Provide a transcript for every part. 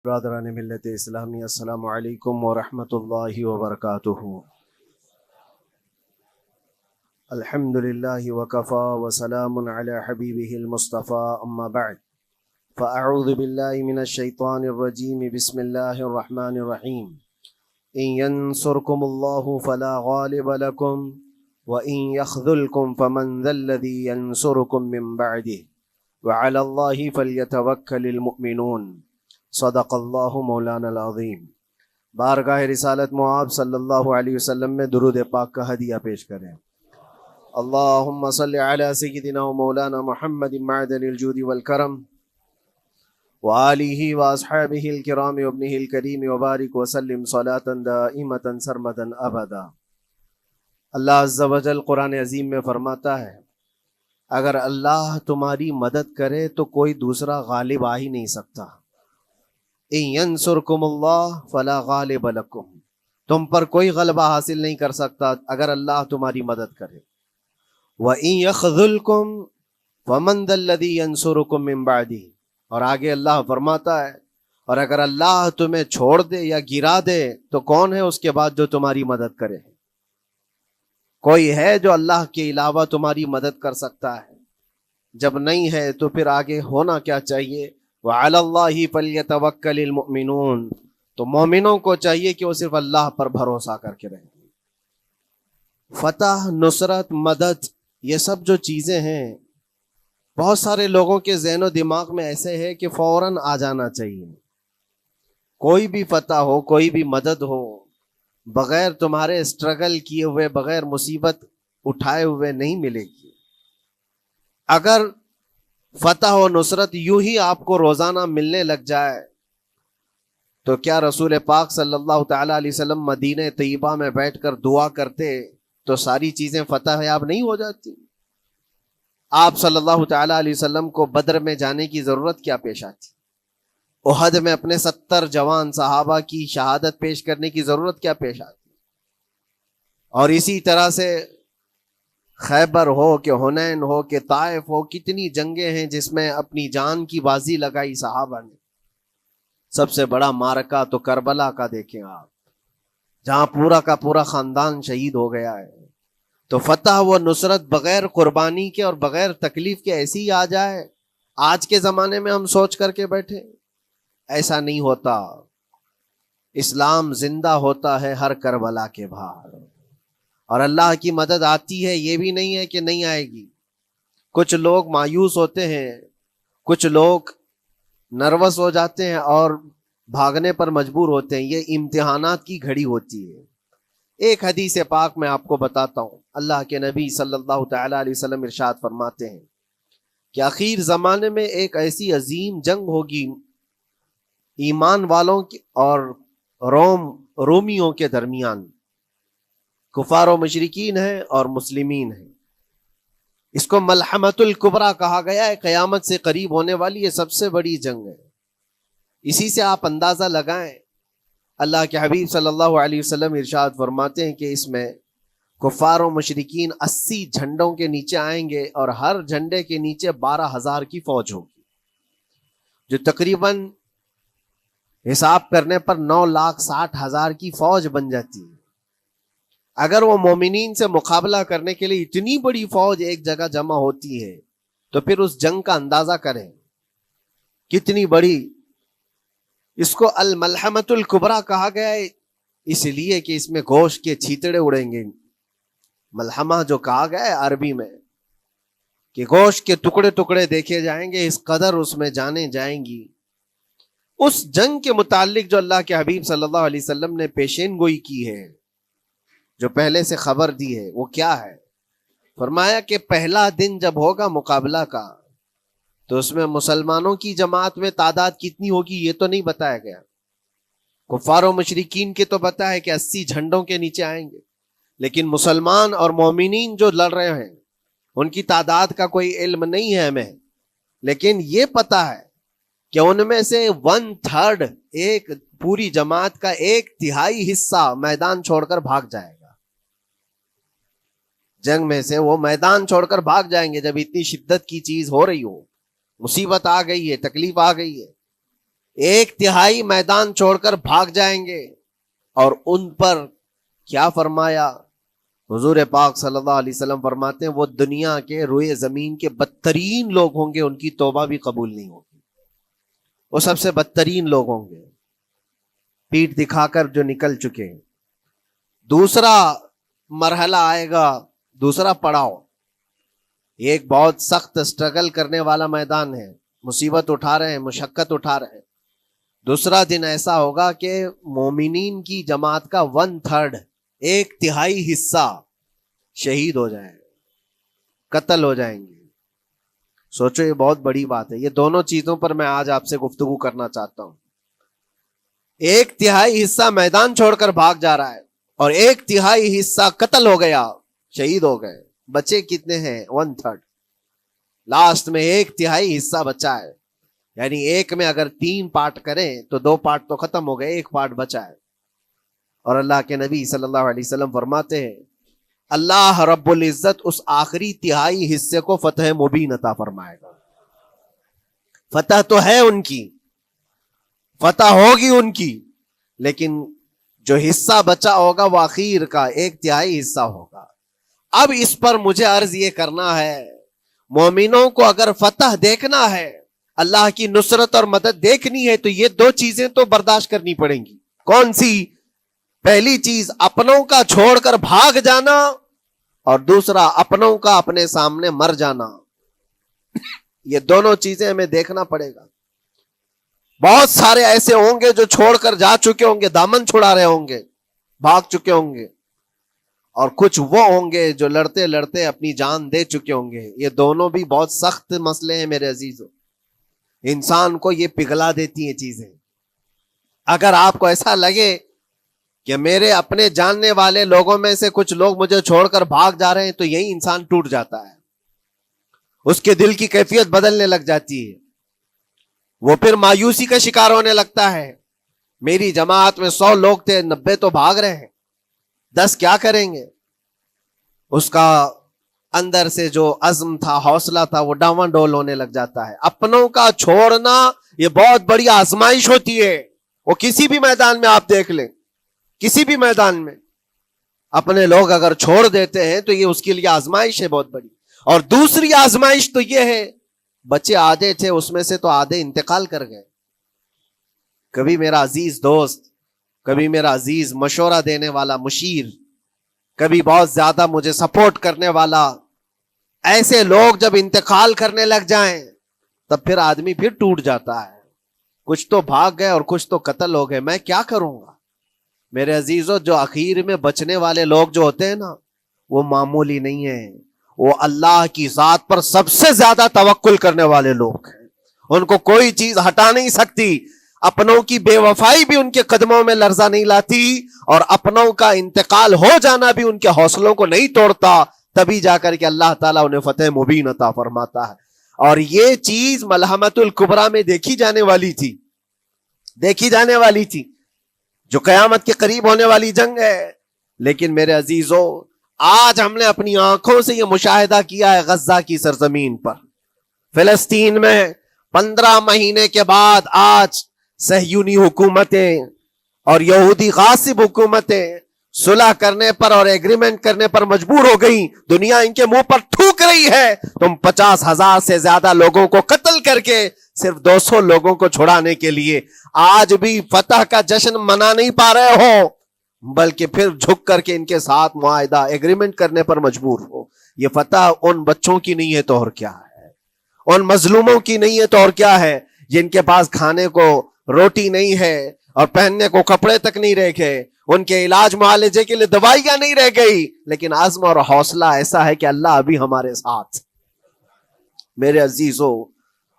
برادران ملت اسلامی، السلام علیکم ورحمۃ اللہ وبرکاتہ۔ الحمد للہ وکفا وسلام علی حبیبہ المصطفیٰ، اما بعد فاعوذ باللہ من الشیطان الرجیم، بسم اللہ الرحمن الرحیم۔ ان ینصرکم اللہ فلا غالب لکم وان یخذلکم فمن ذا الذی ینصرکم من بعدہ وعلی اللہ فلیتوکل المؤمنون۔ صدق اللہ مولانا العظیم۔ بارگاہ رسالت معاب صلی اللہ علیہ وسلم میں درود پاک کا ہدیہ پیش کریں۔ اللہم صلی علی سیدنا و مولانا محمد معدن الجود والکرم وآلہ واصحابہ الکرام وابنہ الکریم وبارک وسلم صلاة دائمتا سرمدا ابدا۔ اللہ عز و جل قرآن عظیم میں فرماتا ہے، اگر اللہ تمہاری مدد کرے تو کوئی دوسرا غالب آ ہی نہیں سکتا۔ ان ینصرکم اللہ فلا غالب لکم، تم پر کوئی غلبہ حاصل نہیں کر سکتا اگر اللہ تمہاری مدد کرے۔ وَإِن يَخْذُلْكُمْ فَمَنْ ذَا الَّذِي يَنْصُرُكُمْ مِنْ بَعْدِهِ، اور آگے اللہ فرماتا ہے، اور اگر اللہ تمہیں چھوڑ دے یا گرا دے تو کون ہے اس کے بعد جو تمہاری مدد کرے؟ کوئی ہے جو اللہ کے علاوہ تمہاری مدد کر سکتا ہے؟ جب نہیں ہے تو پھر آگے ہونا کیا چاہیے؟ وَعَلَى اللَّهِ فَلْيَتَوَكَّلِ الْمُؤْمِنُونَ، تو مومنوں کو چاہیے کہ وہ صرف اللہ پر بھروسہ کر کے رہیں۔ فتح، نصرت، مدد، یہ سب جو چیزیں ہیں بہت سارے لوگوں کے ذہن و دماغ میں ایسے ہے کہ فوراً آ جانا چاہیے۔ کوئی بھی فتح ہو، کوئی بھی مدد ہو، بغیر تمہارے اسٹرگل کیے ہوئے، بغیر مصیبت اٹھائے ہوئے نہیں ملے گی۔ اگر فتح و نصرت یوں ہی آپ کو روزانہ ملنے لگ جائے تو کیا رسول پاک صلی اللہ تعالیٰ علیہ وسلم مدینہ طیبہ میں بیٹھ کر دعا کرتے تو ساری چیزیں فتح یاب نہیں ہو جاتی؟ آپ صلی اللہ تعالیٰ علیہ وسلم کو بدر میں جانے کی ضرورت کیا پیش آتی؟ احد میں اپنے 70 جوان صحابہ کی شہادت پیش کرنے کی ضرورت کیا پیش آتی؟ اور اسی طرح سے خیبر ہو کہ حنین ہو کہ طائف ہو، کتنی جنگیں ہیں جس میں اپنی جان کی بازی لگائی صحابہ نے۔ سب سے بڑا معرکہ تو کربلا کا دیکھیں آپ، جہاں پورا کا پورا خاندان شہید ہو گیا ہے۔ تو فتح و نصرت بغیر قربانی کے اور بغیر تکلیف کے ایسی ہی آ جائے؟ آج کے زمانے میں ہم سوچ کر کے بیٹھے، ایسا نہیں ہوتا۔ اسلام زندہ ہوتا ہے ہر کربلا کے باہر، اور اللہ کی مدد آتی ہے، یہ بھی نہیں ہے کہ نہیں آئے گی۔ کچھ لوگ مایوس ہوتے ہیں، کچھ لوگ نروس ہو جاتے ہیں اور بھاگنے پر مجبور ہوتے ہیں۔ یہ امتحانات کی گھڑی ہوتی ہے۔ ایک حدیث پاک میں آپ کو بتاتا ہوں، اللہ کے نبی صلی اللہ تعالیٰ علیہ وسلم ارشاد فرماتے ہیں کہ آخر زمانے میں ایک ایسی عظیم جنگ ہوگی ایمان والوں کی اور رومیوں کے درمیان۔ کفار و مشرکین ہیں اور مسلمین ہیں۔ اس کو ملحمۃ الکبریٰ کہا گیا ہے، قیامت سے قریب ہونے والی یہ سب سے بڑی جنگ ہے۔ اسی سے آپ اندازہ لگائیں، اللہ کے حبیب صلی اللہ علیہ وسلم ارشاد فرماتے ہیں کہ اس میں کفار و مشرکین 80 جھنڈوں کے نیچے آئیں گے، اور ہر جھنڈے کے نیچے 12,000 کی فوج ہوگی، جو تقریباً حساب کرنے پر 9,60,000 کی فوج بن جاتی ہے۔ اگر وہ مومنین سے مقابلہ کرنے کے لیے اتنی بڑی فوج ایک جگہ جمع ہوتی ہے تو پھر اس جنگ کا اندازہ کریں کتنی بڑی۔ اس کو الملحمۃ الکبریٰ کہا گیا ہے اس لیے کہ اس میں گوشت کے چھیتڑے اڑیں گے۔ ملحمہ جو کہا گیا ہے عربی میں کہ گوشت کے ٹکڑے ٹکڑے دیکھے جائیں گے، اس قدر اس میں جانیں جائیں گی۔ اس جنگ کے متعلق جو اللہ کے حبیب صلی اللہ علیہ وسلم نے پیشین گوئی کی ہے، جو پہلے سے خبر دی ہے، وہ کیا ہے؟ فرمایا کہ پہلا دن جب ہوگا مقابلہ کا تو اس میں مسلمانوں کی جماعت میں تعداد کتنی ہوگی یہ تو نہیں بتایا گیا۔ کفار و مشرکین کے تو پتہ ہے کہ 80 جھنڈوں کے نیچے آئیں گے، لیکن مسلمان اور مومنین جو لڑ رہے ہیں ان کی تعداد کا کوئی علم نہیں ہے ہمیں، لیکن یہ پتہ ہے کہ ان میں سے 1/3، ایک پوری جماعت کا 1/3 حصہ میدان چھوڑ کر بھاگ جائے گا۔ جنگ میں سے وہ میدان چھوڑ کر بھاگ جائیں گے جب اتنی شدت کی چیز ہو رہی ہو، مصیبت آ گئی ہے، تکلیف آ گئی ہے۔ ایک تہائی میدان چھوڑ کر بھاگ جائیں گے. اور ان پر کیا فرمایا حضور پاک صلی اللہ علیہ وسلم فرماتے ہیں وہ دنیا کے روئے زمین کے بدترین لوگ ہوں گے, ان کی توبہ بھی قبول نہیں ہوگی. وہ سب سے بدترین لوگ ہوں گے, پیٹھ دکھا کر جو نکل چکے. دوسرا مرحلہ آئے گا, دوسرا پڑاؤ. یہ ایک بہت سخت سٹرگل کرنے والا میدان ہے, مصیبت اٹھا رہے ہیں, مشقت اٹھا رہے ہیں. دوسرا دن ایسا ہوگا کہ مومنین کی جماعت کا 1/3 ایک تہائی حصہ شہید ہو جائے, قتل ہو جائیں گے. سوچو یہ بہت بڑی بات ہے. یہ دونوں چیزوں پر میں آج آپ سے گفتگو کرنا چاہتا ہوں. ایک تہائی حصہ میدان چھوڑ کر بھاگ جا رہا ہے اور ایک تہائی حصہ قتل ہو گیا, شہید ہو گئے. بچے کتنے ہیں؟ 1/3. لاسٹ میں ایک تہائی حصہ بچا ہے. یعنی ایک میں اگر 3 پارٹ کریں تو 2 پارٹ تو ختم ہو گئے, ایک پارٹ بچا ہے. اور اللہ کے نبی صلی اللہ علیہ وسلم فرماتے ہیں اللہ رب العزت اس آخری تہائی حصے کو فتح مبین عطا فرمائے گا. فتح تو ہے ان کی, فتح ہوگی ان کی, لیکن جو حصہ بچا ہوگا وہ اخیر کا 1/3 حصہ ہوگا. اب اس پر مجھے عرض یہ کرنا ہے, مومنوں کو اگر فتح دیکھنا ہے, اللہ کی نصرت اور مدد دیکھنی ہے, تو یہ 2 چیزیں تو برداشت کرنی پڑیں گی. کون سی؟ پہلی چیز اپنوں کا چھوڑ کر بھاگ جانا, اور دوسرا اپنوں کا اپنے سامنے مر جانا. یہ دونوں چیزیں ہمیں دیکھنا پڑے گا. بہت سارے ایسے ہوں گے جو چھوڑ کر جا چکے ہوں گے, دامن چھڑا رہے ہوں گے, بھاگ چکے ہوں گے, اور کچھ وہ ہوں گے جو لڑتے لڑتے اپنی جان دے چکے ہوں گے. یہ دونوں بھی بہت سخت مسئلے ہیں میرے عزیزوں. انسان کو یہ پگھلا دیتی ہیں چیزیں. اگر آپ کو ایسا لگے کہ میرے اپنے جاننے والے لوگوں میں سے کچھ لوگ مجھے چھوڑ کر بھاگ جا رہے ہیں, تو یہی انسان ٹوٹ جاتا ہے. اس کے دل کی کیفیت بدلنے لگ جاتی ہے. وہ پھر مایوسی کا شکار ہونے لگتا ہے. میری جماعت میں 100 لوگ تھے, 90 تو بھاگ رہے ہیں, 10 کیا کریں گے؟ اس کا اندر سے جو عزم تھا, حوصلہ تھا, وہ ڈاواں ڈول ہونے لگ جاتا ہے. اپنوں کا چھوڑنا یہ بہت بڑی آزمائش ہوتی ہے. وہ کسی بھی میدان میں آپ دیکھ لیں, کسی بھی میدان میں اپنے لوگ اگر چھوڑ دیتے ہیں تو یہ اس کے لیے آزمائش ہے بہت بڑی. اور دوسری آزمائش تو یہ ہے, بچے آدھے تھے, اس میں سے تو آدھے انتقال کر گئے. کبھی میرا عزیز دوست, کبھی میرا عزیز مشورہ دینے والا مشیر, کبھی بہت زیادہ مجھے سپورٹ کرنے والا, ایسے لوگ جب انتقال کرنے لگ جائیں تب پھر آدمی پھر ٹوٹ جاتا ہے. کچھ تو بھاگ گئے اور کچھ تو قتل ہو گئے. میں کیا کروں گا میرے عزیزوں؟ جو اخیر میں بچنے والے لوگ جو ہوتے ہیں نا, وہ معمولی نہیں ہیں. وہ اللہ کی ذات پر سب سے زیادہ توکل کرنے والے لوگ ہیں. ان کو کوئی چیز ہٹا نہیں سکتی. اپنوں کی بے وفائی بھی ان کے قدموں میں لرزہ نہیں لاتی, اور اپنوں کا انتقال ہو جانا بھی ان کے حوصلوں کو نہیں توڑتا. تبھی جا کر کے اللہ تعالیٰ انہیں فتح مبین عطا فرماتا ہے. اور یہ چیز ملحمت الکبریٰ میں دیکھی جانے والی تھی, دیکھی جانے والی تھی, جو قیامت کے قریب ہونے والی جنگ ہے. لیکن میرے عزیزوں, آج ہم نے اپنی آنکھوں سے یہ مشاہدہ کیا ہے غزہ کی سرزمین پر, فلسطین میں 15 مہینے کے بعد آج صہیونی حکومتیں اور یہودی غاصب حکومتیں صلح کرنے پر اور ایگریمنٹ کرنے پر مجبور ہو گئی. دنیا ان کے منہ پر تھوک رہی ہے. تم 50,000 سے زیادہ لوگوں کو قتل کر کے صرف 200 لوگوں کو چھڑانے کے لیے آج بھی فتح کا جشن منا نہیں پا رہے ہو, بلکہ پھر جھک کر کے ان کے ساتھ معاہدہ ایگریمنٹ کرنے پر مجبور ہو. یہ فتح ان بچوں کی نہیں ہے تو اور کیا ہے, ان مظلوموں کی نہیں ہے تو اور کیا ہے, جن کے پاس کھانے کو روٹی نہیں ہے اور پہننے کو کپڑے تک نہیں رہ گئے, ان کے علاج معالجے کے لیے دوائیاں نہیں رہ گئی, لیکن عزم اور حوصلہ ایسا ہے کہ اللہ ابھی ہمارے ساتھ. میرے عزیزوں,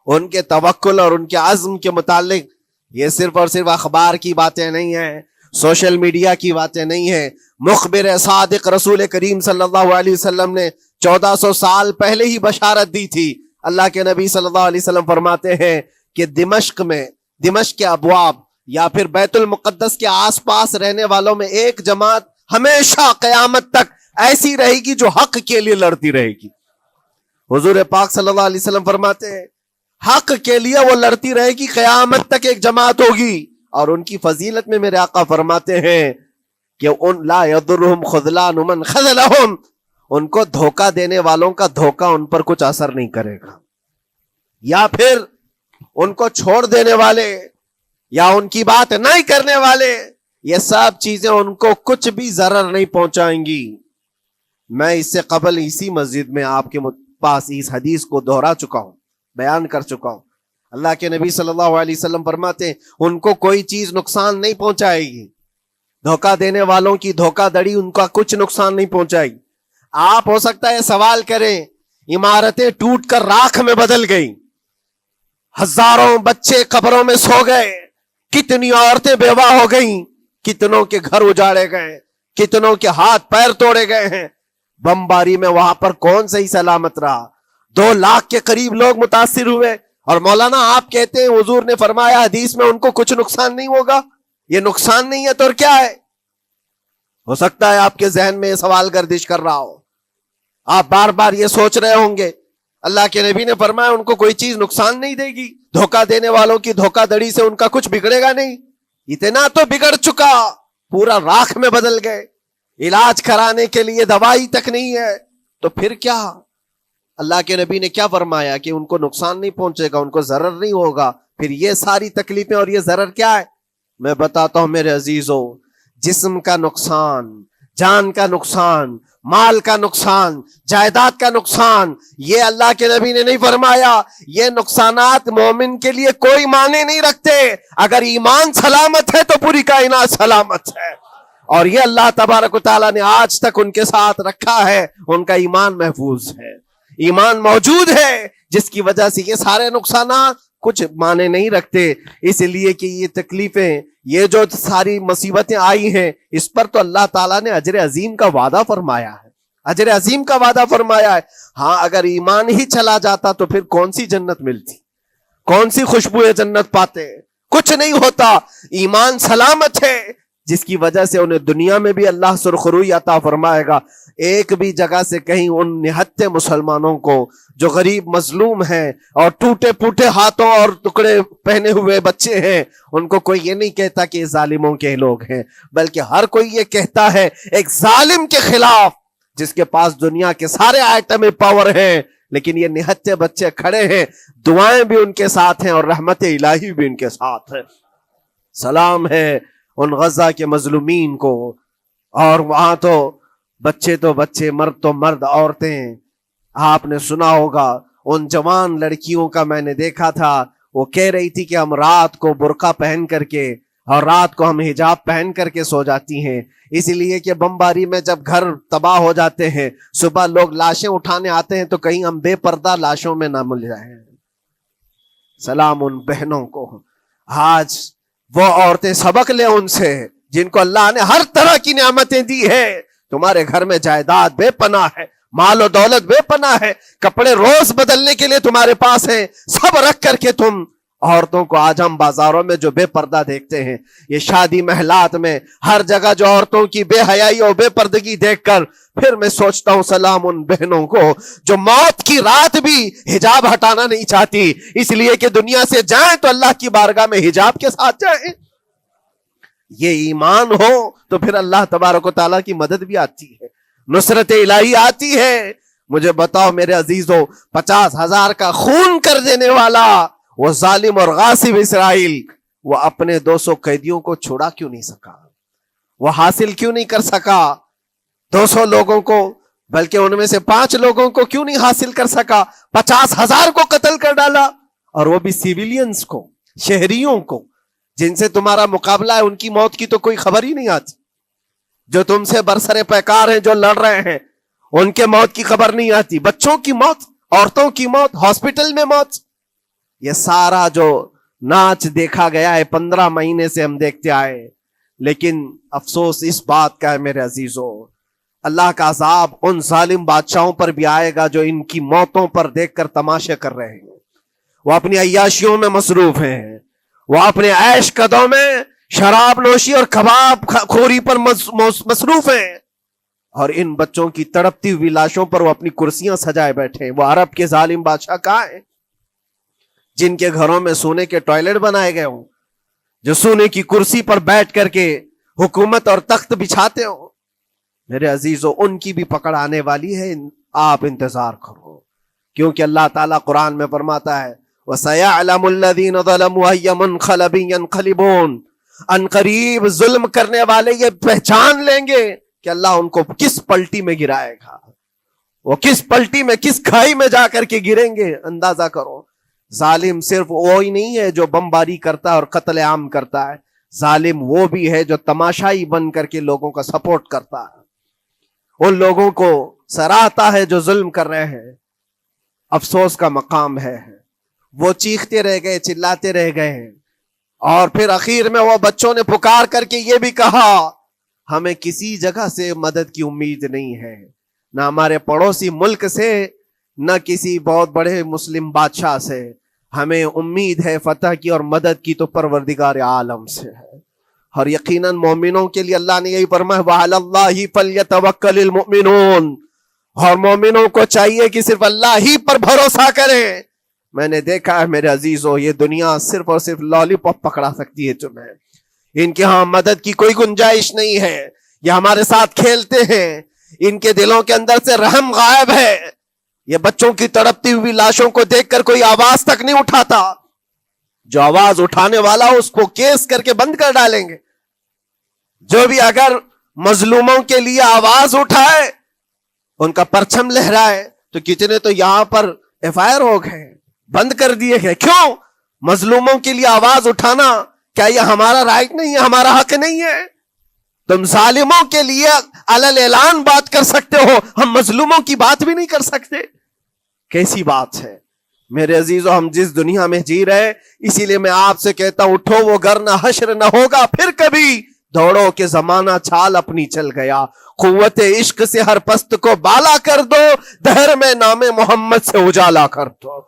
ان کے توکل اور ان کے عزم کے متعلق یہ صرف اور صرف اخبار کی باتیں نہیں ہیں, سوشل میڈیا کی باتیں نہیں ہیں. مخبر صادق رسول کریم صلی اللہ علیہ وسلم نے 1400 سال پہلے ہی بشارت دی تھی. اللہ کے نبی صلی اللہ علیہ وسلم فرماتے ہیں کہ دمشق کے ابواب یا پھر بیت المقدس کے آس پاس رہنے والوں میں ایک جماعت ہمیشہ قیامت تک ایسی رہے گی جو حق کے لیے لڑتی رہے گی. حضور پاک صلی اللہ علیہ وسلم فرماتے ہیں حق کے لیے وہ لڑتی رہے گی، قیامت تک ایک جماعت ہوگی. اور ان کی فضیلت میں میرے آقا فرماتے ہیں کہ ان لا یضرهم خذلان من خذلهم، ان کو دھوکہ دینے والوں کا دھوکہ ان پر کچھ اثر نہیں کرے گا، یا پھر ان کو چھوڑ دینے والے یا ان کی بات نہیں کرنے والے، یہ سب چیزیں ان کو کچھ بھی ضرر نہیں پہنچائیں گی. میں اس سے قبل اسی مسجد میں آپ کے پاس اس حدیث کو دہرا چکا ہوں، بیان کر چکا ہوں. اللہ کے نبی صلی اللہ علیہ وسلم فرماتے ہیں ان کو کوئی چیز نقصان نہیں پہنچائے گی، دھوکہ دینے والوں کی دھوکہ دڑی ان کا کچھ نقصان نہیں پہنچائے گی. آپ ہو سکتا ہے سوال کریں، عمارتیں ٹوٹ کر راکھ میں بدل گئی، ہزاروں بچے قبروں میں سو گئے، کتنی عورتیں بیوہ ہو گئیں، کتنوں کے گھر اجاڑے گئے، کتنوں کے ہاتھ پیر توڑے گئے ہیں، بمباری میں وہاں پر کون صحیح سلامت رہا؟ 2 لاکھ کے قریب لوگ متاثر ہوئے، اور مولانا آپ کہتے ہیں حضور نے فرمایا حدیث میں ان کو کچھ نقصان نہیں ہوگا. یہ نقصان نہیں ہے تو اور کیا ہے؟ ہو سکتا ہے آپ کے ذہن میں یہ سوال گردش کر رہا ہو، آپ بار بار یہ سوچ رہے ہوں گے اللہ کے نبی نے فرمایا ان کو کوئی چیز نقصان نہیں دے گی، دھوکہ دینے والوں کی دھوکہ دڑی سے ان کا کچھ بگڑے گا نہیں. اتنا تو بگڑ چکا، پورا راکھ میں بدل گئے، علاج کرانے کے لیے دوائی تک نہیں ہے، تو پھر کیا؟ اللہ کے نبی نے کیا فرمایا کہ ان کو نقصان نہیں پہنچے گا، ان کو ضرر نہیں ہوگا. پھر یہ ساری تکلیفیں اور یہ ضرر کیا ہے؟ میں بتاتا ہوں میرے عزیزوں، جسم کا نقصان، جان کا نقصان، مال کا نقصان، جائیداد کا نقصان، یہ اللہ کے نبی نے نہیں فرمایا. یہ نقصانات مومن کے لیے کوئی معنی نہیں رکھتے. اگر ایمان سلامت ہے تو پوری کائنات سلامت ہے، اور یہ اللہ تبارک و تعالیٰ نے آج تک ان کے ساتھ رکھا ہے. ان کا ایمان محفوظ ہے، ایمان موجود ہے، جس کی وجہ سے یہ سارے نقصانات کچھ معنی نہیں رکھتے. اس لیے کہ یہ تکلیفیں، یہ جو ساری مصیبتیں آئی ہیں، اس پر تو اللہ تعالیٰ نے اجر عظیم کا وعدہ فرمایا ہے، اجر عظیم کا وعدہ فرمایا ہے. ہاں اگر ایمان ہی چلا جاتا تو پھر کون سی جنت ملتی، کون سی خوشبو جنت پاتے؟ کچھ نہیں ہوتا. ایمان سلامت ہے، جس کی وجہ سے انہیں دنیا میں بھی اللہ سرخروئی عطا فرمائے گا. ایک بھی جگہ سے کہیں ان نہتے مسلمانوں کو جو غریب مظلوم ہیں اور ٹوٹے پوٹے ہاتھوں اور ٹکڑے پہنے ہوئے بچے ہیں، ان کو کوئی یہ نہیں کہتا کہ یہ ظالموں کے لوگ ہیں، بلکہ ہر کوئی یہ کہتا ہے ایک ظالم کے خلاف جس کے پاس دنیا کے سارے آئٹم پاور ہیں، لیکن یہ نہتے بچے کھڑے ہیں، دعائیں بھی ان کے ساتھ ہیں اور رحمت الہی بھی ان کے ساتھ ہے. سلام ہے ان غزہ کے مظلومین کو. اور وہاں تو بچے، مرد تو مرد، عورتیں. آپ نے سنا ہوگا ان جوان لڑکیوں کا، میں نے دیکھا تھا، وہ کہہ رہی تھی کہ ہم رات کو برقع پہن کر کے اور رات کو ہم حجاب پہن کر کے سو جاتی ہیں، اس لیے کہ بمباری میں جب گھر تباہ ہو جاتے ہیں، صبح لوگ لاشیں اٹھانے آتے ہیں تو کہیں ہم بے پردہ لاشوں میں نہ مل جائیں. سلام ان بہنوں کو. آج وہ عورتیں سبق لیں ان سے جن کو اللہ نے ہر طرح کی نعمتیں دی ہے. تمہارے گھر میں جائیداد بے پناہ ہے، مال و دولت بے پناہ ہے، کپڑے روز بدلنے کے لیے تمہارے پاس ہیں، سب رکھ کر کے تم عورتوں کو آج ہم بازاروں میں جو بے پردہ دیکھتے ہیں، یہ شادی محلات میں ہر جگہ جو عورتوں کی بے حیائی اور بے پردگی دیکھ کر پھر میں سوچتا ہوں سلام ان بہنوں کو جو موت کی رات بھی حجاب ہٹانا نہیں چاہتی، اس لیے کہ دنیا سے جائیں تو اللہ کی بارگاہ میں حجاب کے ساتھ جائیں. یہ ایمان ہو تو پھر اللہ تبارک و تعالیٰ کی مدد بھی آتی ہے، نصرت الہی آتی ہے. مجھے بتاؤ میرے عزیزوں، 50,000 کا خون کر دینے والا وہ ظالم اور غاصب اسرائیل، وہ اپنے 200 قیدیوں کو چھوڑا کیوں نہیں سکا؟ وہ حاصل کیوں نہیں کر سکا 200 لوگوں کو؟ بلکہ ان میں سے 5 لوگوں کو کیوں نہیں حاصل کر سکا؟ 50,000 کو قتل کر ڈالا، اور وہ بھی سیویلینز کو، شہریوں کو جن سے تمہارا مقابلہ ہے، ان کی موت کی تو کوئی خبر ہی نہیں آتی. جو تم سے برسر پیکار ہیں، جو لڑ رہے ہیں، ان کے موت کی خبر نہیں آتی. بچوں کی موت، عورتوں کی موت، ہاسپٹل میں موت، یہ سارا جو ناچ دیکھا گیا ہے 15 مہینے سے ہم دیکھتے آئے. لیکن افسوس اس بات کا ہے میرے عزیزوں، اللہ کا عذاب ان ظالم بادشاہوں پر بھی آئے گا جو ان کی موتوں پر دیکھ کر تماشے کر رہے ہیں. وہ اپنی عیاشیوں میں مصروف ہیں، وہ اپنے عیش قدوں میں شراب نوشی اور کباب خوری پر مصروف ہیں، اور ان بچوں کی تڑپتی ہوئی لاشوں پر وہ اپنی کرسیاں سجائے بیٹھے ہیں. وہ عرب کے ظالم بادشاہ کہاں ہیں؟ جن کے گھروں میں سونے کے ٹوائلٹ بنائے گئے ہوں، جو سونے کی کرسی پر بیٹھ کر کے حکومت اور تخت بچھاتے ہوں، میرے عزیزو ان کی بھی پکڑ آنے والی ہے، آپ انتظار کرو، کیونکہ اللہ تعالیٰ قرآن میں فرماتا ہے وَسَيَعْلَمُ الَّذِينَ ظَلَمُوا أَيَّ مُنْقَلَبٍ يَنْقَلِبُونَ، ان قریب ظلم کرنے والے یہ پہچان لیں گے کہ اللہ ان کو کس پلٹی میں گرائے گا، وہ کس پلٹی میں، کس کھائی میں جا کر کے گریں گے۔ اندازہ کرو، ظالم صرف وہی نہیں ہے جو بمباری کرتا ہے اور قتل عام کرتا ہے، ظالم وہ بھی ہے جو تماشائی بن کر کے لوگوں کا سپورٹ کرتا ہے، ان لوگوں کو سراہتا ہے جو ظلم کر رہے ہیں۔ افسوس کا مقام ہے وہ چیختے رہ گئے، چلاتے رہ گئے ہیں، اور پھر اخیر میں وہ بچوں نے پکار کر کے یہ بھی کہا ہمیں کسی جگہ سے مدد کی امید نہیں ہے، نہ ہمارے پڑوسی ملک سے، نہ کسی بہت بڑے مسلم بادشاہ سے، ہمیں امید ہے فتح کی اور مدد کی تو پروردگار عالم سے ہے۔ اور یقیناً مومنوں کے لیے اللہ نے یہی فرمایا وَعَلَى اللَّهِ فَلْيَتَوَكَّلِ الْمُؤْمِنُونَ، اور مومنوں کو چاہیے کہ صرف اللہ ہی پر بھروسہ کریں۔ میں نے دیکھا ہے میرے عزیزو، یہ دنیا صرف اور صرف لالی پاپ پکڑا سکتی ہے تمہیں، ان کے ہاں مدد کی کوئی گنجائش نہیں ہے، یہ ہمارے ساتھ کھیلتے ہیں، ان کے دلوں کے اندر سے رحم غائب ہے، یہ بچوں کی تڑپتی ہوئی لاشوں کو دیکھ کر کوئی آواز تک نہیں اٹھاتا، جو آواز اٹھانے والا اس کو کیس کر کے بند کر ڈالیں گے۔ جو بھی اگر مظلوموں کے لیے آواز اٹھائے، ان کا پرچم لہرائے، تو کتنے تو یہاں پر FIR ہو گئے، بند کر دیے گئے۔ کیوں؟ مظلوموں کے لیے آواز اٹھانا کیا یہ ہمارا رائٹ نہیں ہے، ہمارا حق نہیں ہے؟ تم ظالموں کے لیے علل اعلان بات کر سکتے ہو، ہم مظلوموں کی بات بھی نہیں کر سکتے، کیسی بات ہے؟ میرے عزیزو، ہم جس دنیا میں جی رہے، اسی لیے میں آپ سے کہتا ہوں اٹھو وہ گھر نہ حشر نہ ہوگا پھر کبھی، دوڑو کہ زمانہ چھال اپنی چل گیا، قوت عشق سے ہر پست کو بالا کر دو، دہر میں نام محمد سے اجالا کر دو۔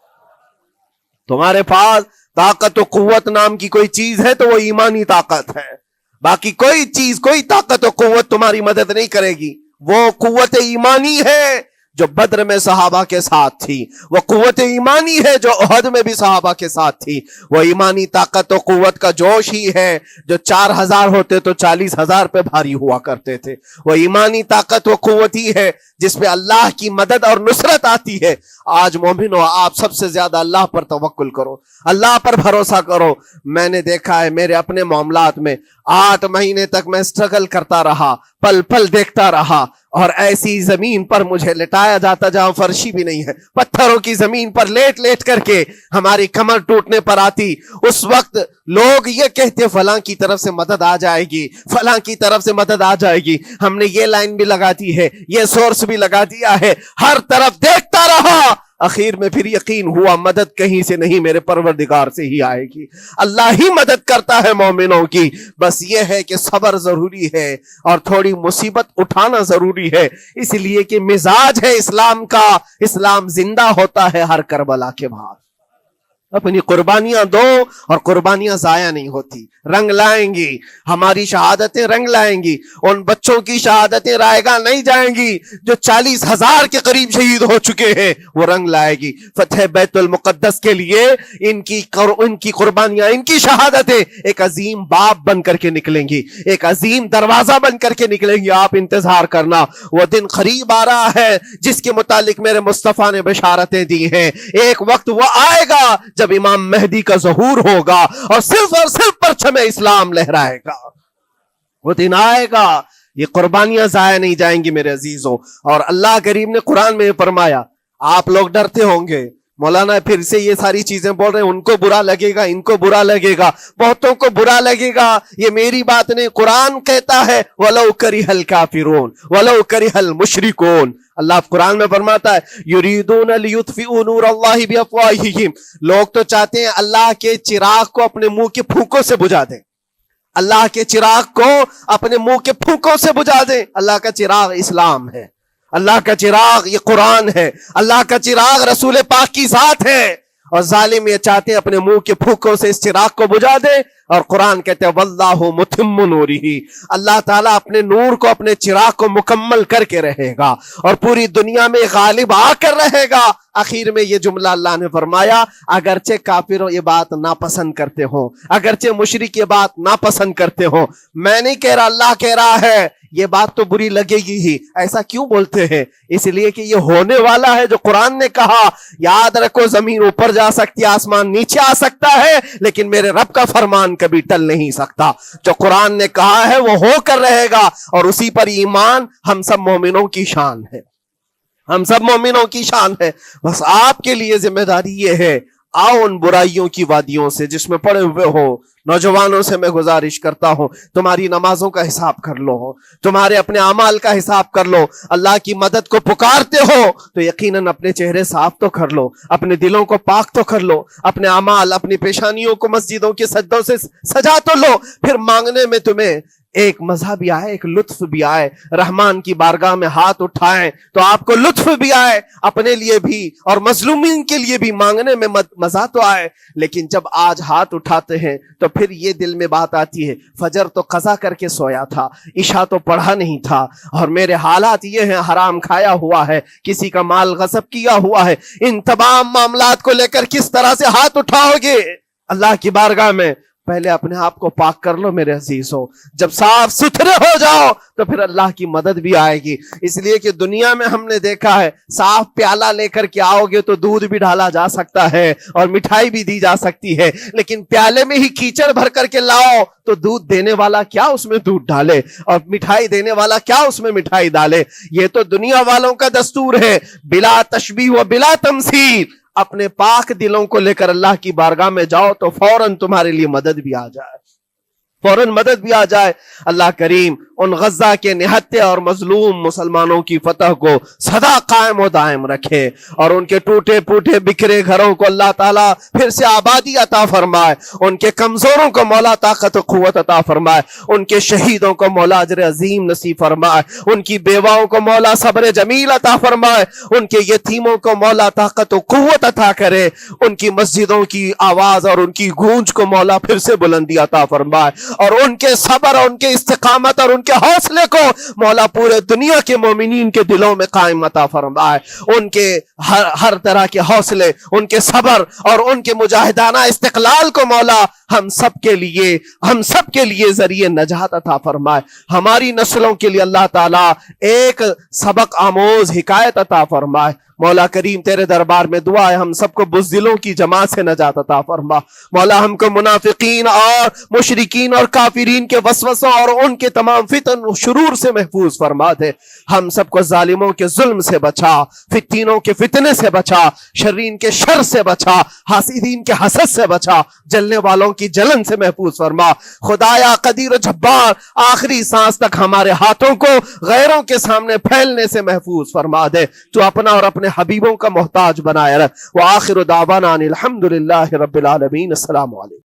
تمہارے پاس طاقت و قوت نام کی کوئی چیز ہے تو وہ ایمانی طاقت ہے، باقی کوئی چیز، کوئی طاقت و قوت تمہاری مدد نہیں کرے گی۔ وہ قوت ایمانی ہے جو بدر میں صحابہ کے ساتھ تھی، وہ قوت ایمانی ہے جو احد میں بھی صحابہ کے ساتھ تھی، وہ ایمانی طاقت و قوت کا جوش ہی ہے جو 4000 ہوتے تو 40,000 پہ بھاری ہوا کرتے تھے، وہ ایمانی طاقت و قوت ہی ہے جس پہ اللہ کی مدد اور نصرت آتی ہے۔ آج مومنو، آپ سب سے زیادہ اللہ پر توکل کرو، اللہ پر بھروسہ کرو۔ میں نے دیکھا ہے میرے اپنے معاملات میں 8 مہینے تک میں اسٹرگل کرتا رہا، پل پل دیکھتا رہا، اور ایسی زمین پر مجھے لٹایا جاتا جہاں فرشی بھی نہیں ہے، پتھروں کی زمین پر لیٹ لیٹ کر کے ہماری کمر ٹوٹنے پر آتی۔ اس وقت لوگ یہ کہتے فلاں کی طرف سے مدد آ جائے گی، فلاں کی طرف سے مدد آ جائے گی، ہم نے یہ لائن بھی لگا دی ہے، یہ سورس بھی لگا دیا ہے، ہر طرف دیکھتا رہا، اخیر میں پھر یقین ہوا مدد کہیں سے نہیں، میرے پروردگار سے ہی آئے گی۔ اللہ ہی مدد کرتا ہے مومنوں کی، بس یہ ہے کہ صبر ضروری ہے اور تھوڑی مصیبت اٹھانا ضروری ہے، اس لیے کہ مزاج ہے اسلام کا، اسلام زندہ ہوتا ہے ہر کربلا کے بعد۔ اپنی قربانیاں دو اور قربانیاں ضائع نہیں ہوتی، رنگ لائیں گی، ہماری شہادتیں رنگ لائیں گی، ان بچوں کی شہادتیں رائے گاہ نہیں جائیں گی جو 40,000 کے قریب شہید ہو چکے ہیں، وہ رنگ لائے گی۔ فتح بیت المقدس کے لیے ان کی قربانیاں، ان کی شہادتیں ایک عظیم باب بن کر کے نکلیں گی، ایک عظیم دروازہ بن کر کے نکلیں گی۔ آپ انتظار کرنا، وہ دن قریب آ رہا ہے جس کے متعلق میرے مصطفیٰ نے بشارتیں دی ہیں۔ ایک وقت وہ آئے گا جب امام مہدی کا ظہور ہوگا اور صرف پرچم اسلام لہرائے گا، وہ دن آئے گا، یہ قربانیاں ضائع نہیں جائیں گی میرے عزیزوں۔ اور اللہ کریم نے قرآن میں فرمایا، آپ لوگ ڈرتے ہوں گے مولانا پھر سے یہ ساری چیزیں بول رہے ہیں، ان کو برا لگے گا، ان کو برا لگے گا، بہتوں کو برا لگے گا، یہ میری بات نہیں، قرآن کہتا ہے وَلَوْ كَرِهَ الْكَافِرُونَ وَلَوْ كَرِهَ الْمُشْرِكُونَ۔ اللہ قرآن میں فرماتا ہے یریدون لیطفئوا نور اللہ بافواہہم، لوگ تو چاہتے ہیں اللہ کے چراغ کو اپنے منہ کے پھونکوں سے بجھا دیں، اللہ کے چراغ کو اپنے منہ کے پھونکوں سے بجھا دیں۔ اللہ کا چراغ اسلام ہے، اللہ کا چراغ یہ قرآن ہے، اللہ کا چراغ رسول پاک کی ذات ہے، اور ظالم یہ چاہتے ہیں اپنے منہ کے پھونکوں سے اس چراغ کو بجھا دیں اور قرآن کہتے ہیں واللہ متم نورہ، اللہ تعالیٰ اپنے نور کو، اپنے چراغ کو مکمل کر کے رہے گا اور پوری دنیا میں غالب آ کر رہے گا۔ آخر میں یہ جملہ اللہ نے فرمایا اگرچہ کافروں یہ بات ناپسند کرتے ہوں، اگرچہ مشرک یہ بات ناپسند کرتے ہوں، میں نہیں کہہ رہا، اللہ کہہ رہا ہے یہ بات تو بری لگے گی ہی۔ ایسا کیوں بولتے ہیں؟ اس لیے کہ یہ ہونے والا ہے جو قرآن نے کہا۔ یاد رکھو زمین اوپر جا سکتی ہے، آسمان نیچے آ سکتا ہے، لیکن میرے رب کا فرمان کبھی ٹل نہیں سکتا۔ جو قرآن نے کہا ہے وہ ہو کر رہے گا، اور اسی پر ایمان ہم سب مومنوں کی شان ہے، ہم سب مومنوں کی شان ہے۔ بس آپ کے لیے ذمہ داری یہ ہے، آؤ ان برائیوں کی وادیوں سے جس میں پڑے ہوئے ہو، نوجوانوں سے میں گزارش کرتا ہوں تمہاری نمازوں کا حساب کر لو، تمہارے اپنے اعمال کا حساب کر لو۔ اللہ کی مدد کو پکارتے ہو تو یقیناً اپنے چہرے صاف تو کر لو، اپنے دلوں کو پاک تو کر لو، اپنے اعمال، اپنی پیشانیوں کو مسجدوں کے سجدوں سے سجا تو لو۔ پھر مانگنے میں تمہیں ایک مزہ بھی آئے، ایک لطف بھی آئے، رحمان کی بارگاہ میں ہاتھ اٹھائیں تو آپ کو لطف بھی آئے، اپنے لیے بھی اور مظلومین کے لیے بھی مانگنے میں مزہ تو آئے۔ لیکن جب آج ہاتھ اٹھاتے ہیں تو پھر یہ دل میں بات آتی ہے فجر تو قضا کر کے سویا تھا، عشاء تو پڑھا نہیں تھا، اور میرے حالات یہ ہیں، حرام کھایا ہوا ہے، کسی کا مال غصب کیا ہوا ہے۔ ان تمام معاملات کو لے کر کس طرح سے ہاتھ اٹھاؤ گے اللہ کی بارگاہ میں؟ پہلے اپنے آپ کو پاک کر لو میرے عزیزو۔ جب صاف ستھرے ہو جاؤ تو پھر اللہ کی مدد بھی آئے گی۔ اس لیے کہ دنیا میں ہم نے دیکھا ہے صاف پیالہ لے کر کے آؤ گے تو دودھ بھی ڈالا جا سکتا ہے اور مٹھائی بھی دی جا سکتی ہے، لیکن پیالے میں ہی کیچڑ بھر کر کے لاؤ تو دودھ دینے والا کیا اس میں دودھ ڈالے اور مٹھائی دینے والا کیا اس میں مٹھائی ڈالے۔ یہ تو دنیا والوں کا دستور ہے، بلا تشبیہ و بلا تمثیل۔ اپنے پاک دلوں کو لے کر اللہ کی بارگاہ میں جاؤ تو فوراً تمہارے لیے مدد بھی آ جائے، فوراً مدد بھی آ جائے۔ اللہ کریم ان غزہ کے نہتے اور مظلوم مسلمانوں کی فتح کو سدا قائم و دائم رکھے، اور ان کے ٹوٹے پھوٹے بکھرے گھروں کو اللہ تعالیٰ پھر سے آبادی عطا فرمائے، ان کے کمزوروں کو مولا طاقت و قوت عطا فرمائے، ان کے شہیدوں کو مولا اجر عظیم نصیب فرمائے، ان کی بیواؤں کو مولا صبر جمیل عطا فرمائے، ان کے یتیموں کو مولا طاقت و قوت عطا کرے، ان کی مسجدوں کی آواز اور ان کی گونج کو مولا پھر سے بلندی عطا فرمائے، اور ان کے صبر اور ان کے استقامت اور ان کے حوصلے کو مولا پورے دنیا کے مومنین کے دلوں میں قائم عطا فرمائے۔ ان کے ہر طرح کے حوصلے، ان کے صبر اور ان کے مجاہدانہ استقلال کو مولا ہم سب کے لیے ذریعے نجات عطا فرمائے۔ ہماری نسلوں کے لیے اللہ تعالیٰ ایک سبق آموز حکایت عطا فرمائے۔ مولا کریم تیرے دربار میں دعا ہے ہم سب کو بزدلوں کی جماعت سے نجات عطا فرما۔ مولا ہم کو منافقین اور مشرکین اور کافرین کے وسوسوں اور ان کے تمام فتن و شرور سے محفوظ فرما دے۔ ہم سب کو ظالموں کے ظلم سے بچا، فتینوں کے فتنے سے بچا، شرین کے شر سے بچا، حاسدین کے حسد سے بچا، جلنے والوں کی جلن سے محفوظ فرما۔ خدایا قدیر و جبار آخری سانس تک ہمارے ہاتھوں کو غیروں کے سامنے پھیلنے سے محفوظ فرما دے۔ تو اپنا اور اپنے حبیبوں کا محتاج بنائے رکھ۔ وآخر دعوانا ان الحمدللہ رب العالمین۔ السلام علیکم۔